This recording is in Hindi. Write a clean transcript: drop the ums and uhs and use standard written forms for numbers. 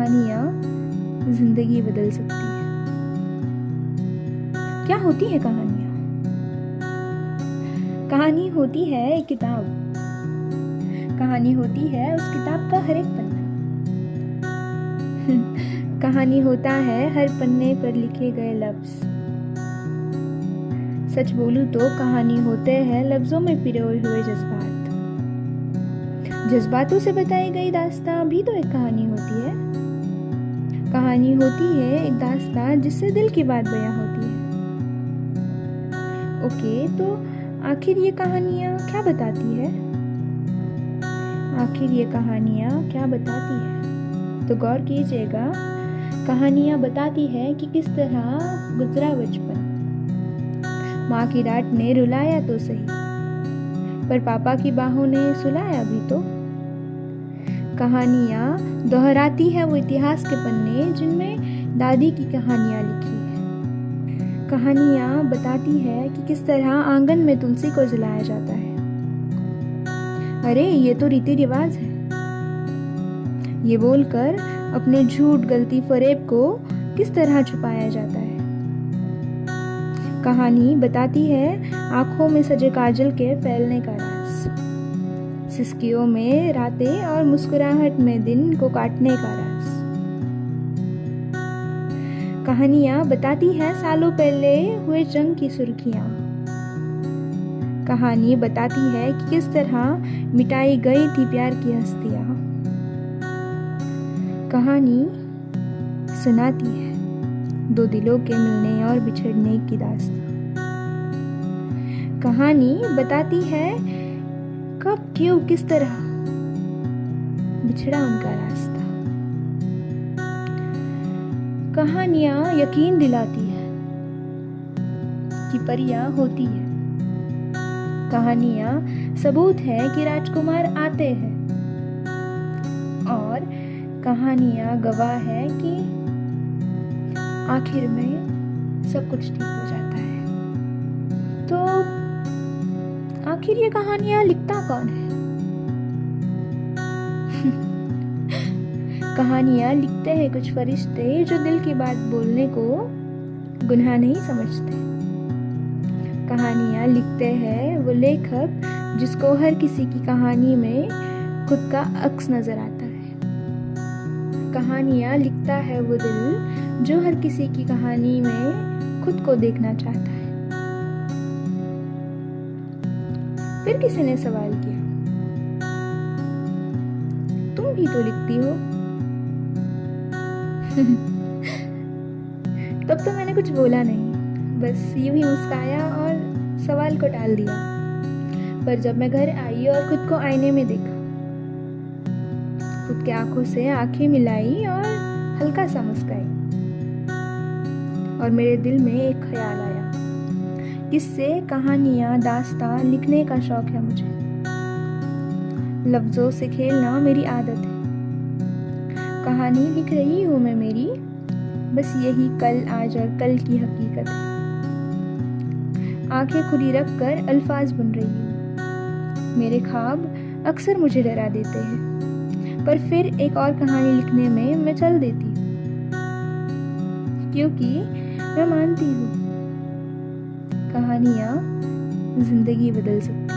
कहानियाँ जिंदगी बदल सकती है। क्या होती है कहानियाँ? कहानी होती है एक किताब। कहानी होती है उस किताब का हर एक पन्ना। कहानी होता है हर पन्ने पर लिखे गए लफ्ज। सच बोलूं तो कहानी होते हैं लफ्जों में पिरोए हुए जज्बात। जज्बातों से बताई गई दास्तां भी तो एक कहानी होती है। कहानी होती है एक दास्तां जिससे दिल की बात बयां होती है। ओके, तो आखिर ये कहानियाँ क्या बताती है? आखिर ये कहानियाँ क्या बताती है? तो गौर कीजिएगा, कहानियाँ बताती है कि किस तरह गुजरा बचपन। माँ की डांट ने रुलाया तो सही, पर पापा की बाहों ने सुलाया भी तो। कहानियाँ दोहराती है वो इतिहास के पन्ने जिनमें दादी की कहानियाँ लिखी है। कहानियाँ बताती है कि किस तरह आंगन में तुलसी को जलाया जाता है। अरे ये तो रीति रिवाज है, ये बोलकर अपने झूठ, गलती, फरेब को किस तरह छुपाया जाता है। कहानी बताती है आंखों में सजे काजल के फैलने का राज, सिसकियों में रातें और मुस्कुराहट में दिन को काटने का राज। कहानियाँ बताती है सालों पहले हुए जंग की सुर्खियाँ। कहानी बताती है कि किस तरह मिटाई गई थी प्यार की हस्तियाँ। कहानी सुनाती है दो दिलों के मिलने और बिछड़ने की दास्तां। कहानी बताती है कब, क्यों, किस तरह बिछड़ा उनका रास्ता। कहानियाँ यकीन दिलाती है कि परियां होती है। कहानियाँ सबूत है कि राजकुमार आते हैं। और कहानियाँ गवाह है कि आखिर में सब कुछ ठीक हो जाता है। तो आखिर ये कहानियाँ लिखता कौन है? कहानियाँ लिखते हैं कुछ फरिश्ते जो दिल की बात बोलने को गुनाह नहीं समझते। कहानियाँ लिखते हैं वो लेखक जिसको हर किसी की कहानी में खुद का अक्स नजर आता है। कहानियाँ लिखता है वो दिल जो हर किसी की कहानी में खुद को देखना चाहता है। फिर किसी ने सवाल किया, तुम भी तो लिखती हो। तब तो मैंने कुछ बोला नहीं, बस यूं ही मुस्काया और सवाल को टाल दिया। पर जब मैं घर आई और खुद को आईने में देखा, खुद के आंखों से आंखें मिलाई और हल्का सा मुस्काई, और मेरे दिल में एक ख्याल आया, किससे, कहानियाँ, दास्तां लिखने का शौक है मुझे। लफ्जों से खेलना मेरी आदत है। कहानी लिख रही हूँ मैं मेरी, बस यही कल, आज और कल की हकीकत है। आंखें खुली रखकर अल्फाज बन रही हूँ। मेरे ख्वाब अक्सर मुझे डरा देते हैं, पर फिर एक और कहानी लिखने में मैं चल देती हूँ, क्योंकि मैं मानती हूँ कहानियाँ जिंदगी बदल सकती हैं।